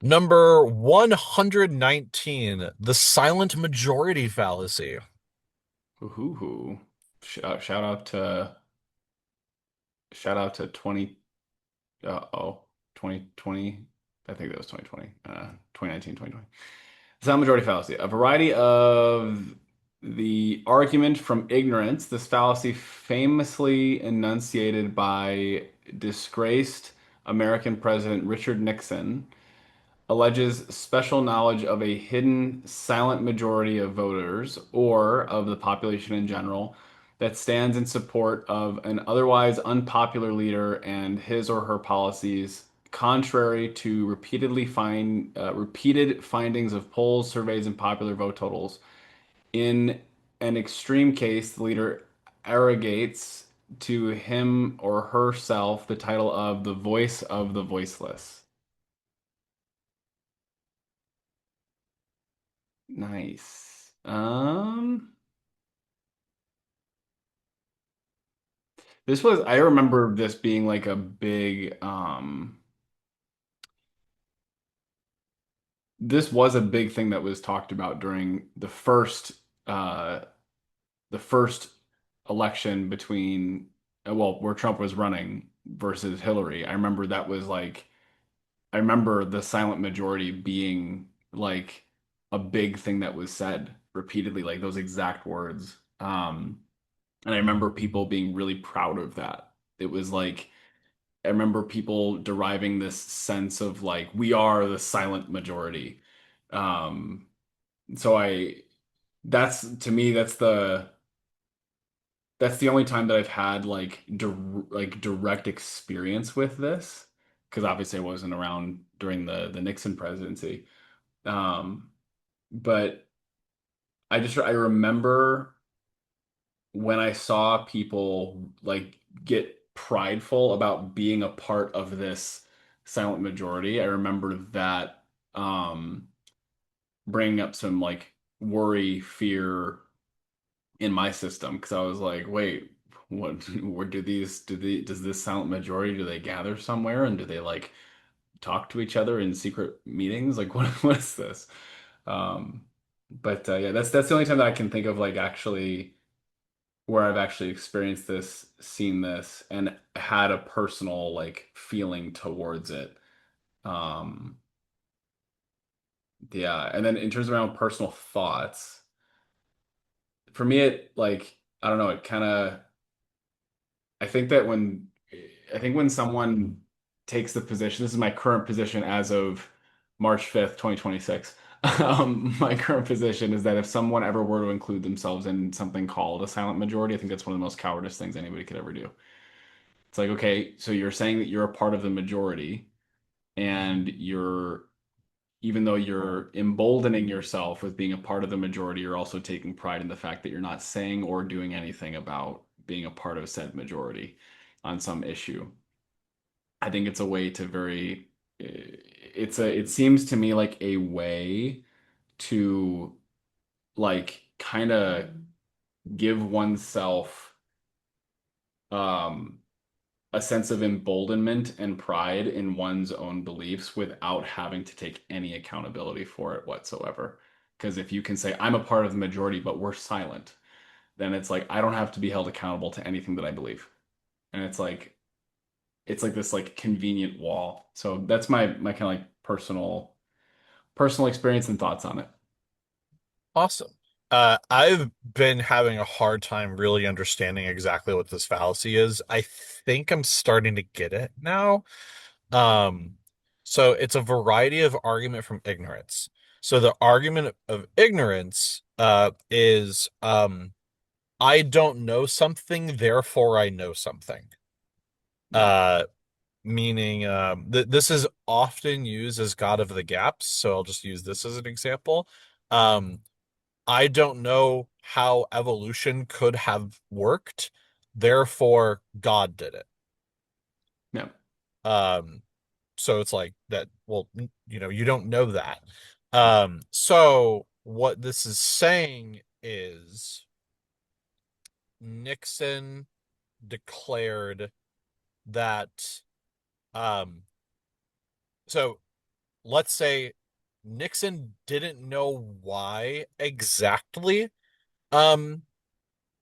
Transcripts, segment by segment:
Number 119, the silent majority fallacy. Ooh. Shout out to 20 2020. I think that was 2020. 2019, 2020. Sound majority fallacy. A variety of the argument from ignorance. This fallacy famously enunciated by disgraced American President Richard Nixon alleges special knowledge of a hidden silent majority of voters or of the population in general that stands in support of an otherwise unpopular leader and his or her policies, contrary to repeated findings of polls, surveys, and popular vote totals. In an extreme case, the leader arrogates to him or herself the title of the voice of the voiceless. Nice. I remember this being like a big, this was a big thing that was talked about during uh, the first election between, well, where Trump was running versus Hillary. I remember the silent majority being like a big thing that was said repeatedly, like those exact words. And I remember people being really proud of that. It was like, I remember people deriving this sense of like, we are the silent majority. Um, so that's to me, that's the only time that I've had like direct experience with this, because obviously I wasn't around during the Nixon presidency. Um, but I remember when I saw people like get prideful about being a part of this silent majority, I remember that bringing up some like worry, fear in my system because I was like, wait, what? Where does this silent majority do they gather somewhere and do they like talk to each other in secret meetings? Like, what is this? Um, but yeah, that's the only time that I can think of like actually where I've actually experienced this, seen this, and had a personal like feeling towards it. Um, yeah, and then in terms of my own personal thoughts, for me, it like I don't know, it kind of I think that I think when someone takes the position, this is my current position as of March 5th, 2026. My current position is that if someone ever were to include themselves in something called a silent majority, I think that's one of the most cowardice things anybody could ever do. It's like, okay, so you're saying that you're a part of the majority and even though you're emboldening yourself with being a part of the majority, you're also taking pride in the fact that you're not saying or doing anything about being a part of said majority on some issue. I think it's a way to it seems to me like a way to like kind of give oneself um a sense of emboldenment and pride in one's own beliefs without having to take any accountability for it whatsoever. Because if you can say, I'm a part of the majority, but we're silent, then it's like I don't have to be held accountable to anything that I believe. And it's like this like convenient wall. So that's my kind of like personal experience and thoughts on it. Awesome. I've been having a hard time really understanding exactly what this fallacy is. I think I'm starting to get it now. Um, so it's a variety of argument from ignorance. So the argument of ignorance is I don't know something, therefore I know something. Yeah. Uh, Meaning th this is often used as God of the gaps, so I'll just use this as an example. Um, I don't know how evolution could have worked, therefore God did it. Yeah. Um, so it's like that, well, you don't know that. So what this is saying is Nixon declared that um so let's say Nixon didn't know why exactly um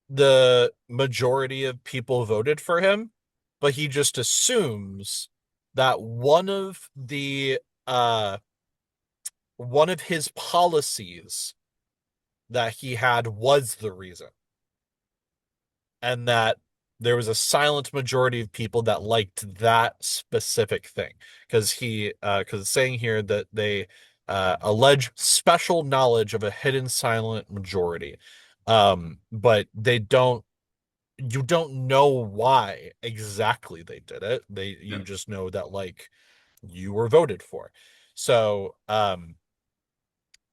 the majority of people voted for him, but he just assumes that one of his policies that he had was the reason, and that there was a silent majority of people that liked that specific thing because it's saying here that they allege special knowledge of a hidden silent majority, but they don't you don't know why exactly they did it. Yeah. You just know that like you were voted for. So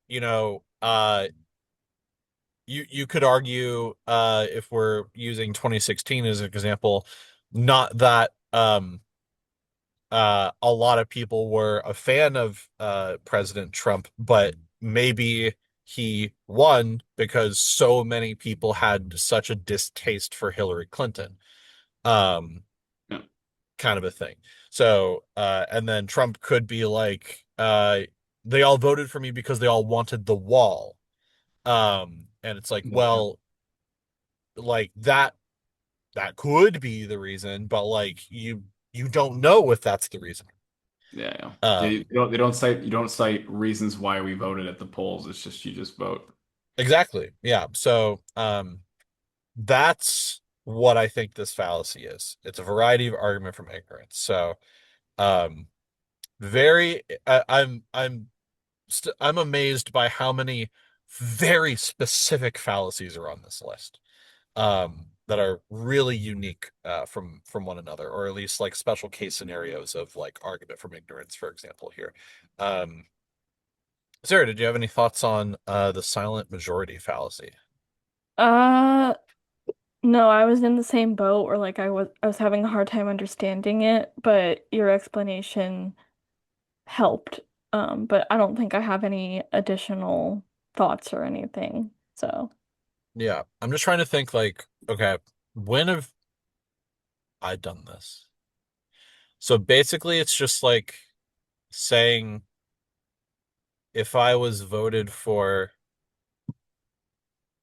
you know, you could argue if we're using 2016 as an example, not that a lot of people were a fan of President Trump, but maybe he won because so many people had such a distaste for Hillary Clinton. Um, Yeah. kind of a thing. So, and then Trump could be like, they all voted for me because they all wanted the wall. And it's like, Yeah. well, like that could be the reason, but like you don't know if that's the reason. Yeah. Yeah. Um, They don't cite you don't cite reasons why we voted at the polls. It's just you just vote. exactly. Yeah. So, that's what I think this fallacy is. It's a variety of argument from ignorance. So, um, very, I'm amazed by how many very specific fallacies are on this list, that are really unique from one another, or at least like special case scenarios of like argument from ignorance, for example, here. Um, Sarah, did you have any thoughts on the silent majority fallacy? Uh, no, I was in the same boat where like I was having a hard time understanding it, but your explanation helped. But I don't think I have any additional thoughts or anything. So, Yeah, I'm just trying to think like, okay, when have I done this? So basically, it's just like saying if I was voted for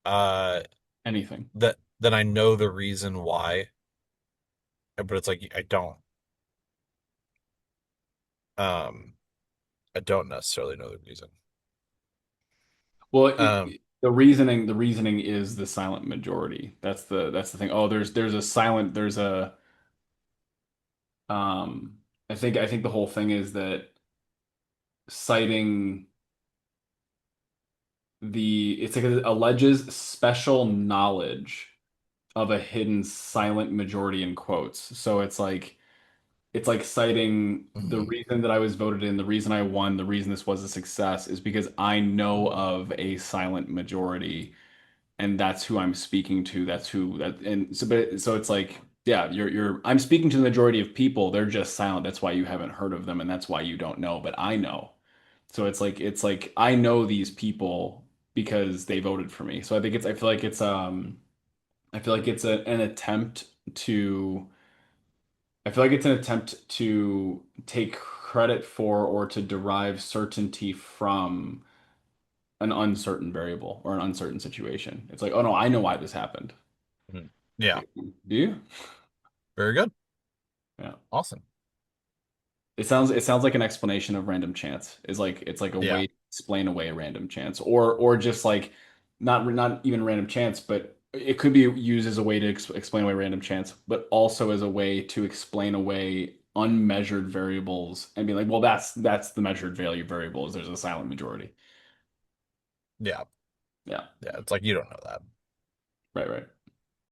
uh Anything. that then I know the reason why, but it's like um I don't necessarily know the reason. Well, Um the reasoning is the silent majority. That's the thing. Oh, there's a silent there's a I think the whole thing is that citing it's like it alleges special knowledge of a hidden silent majority in quotes. So it's like citing the mhm, reason that I was voted in, the reason I won, the reason this was a success is because I know of a silent majority, and that's who I'm speaking to. That's who that and so but so it's like yeah, you're I'm speaking to the majority of people. They're just silent. That's why you haven't heard of them, and that's why you don't know. But I know. So it's like I know these people because they voted for me. So I feel like it's an attempt to I feel like it's an attempt to take credit for or to derive certainty from an uncertain variable or an uncertain situation. It's like, oh no, I know why this happened. mhm. Yeah, Do you? very good. Yeah. Awesome. It sounds like an explanation of random chance. Is like it's like a Yeah. way to explain away a random chance, or just like not even random chance, but it could be used as a way to explain away random chance, but also as a way to explain away unmeasured variables and be like, well, that's the measured value variable is there's a silent majority. Yeah. Yeah, Yeah. It's like you don't know that. right, right.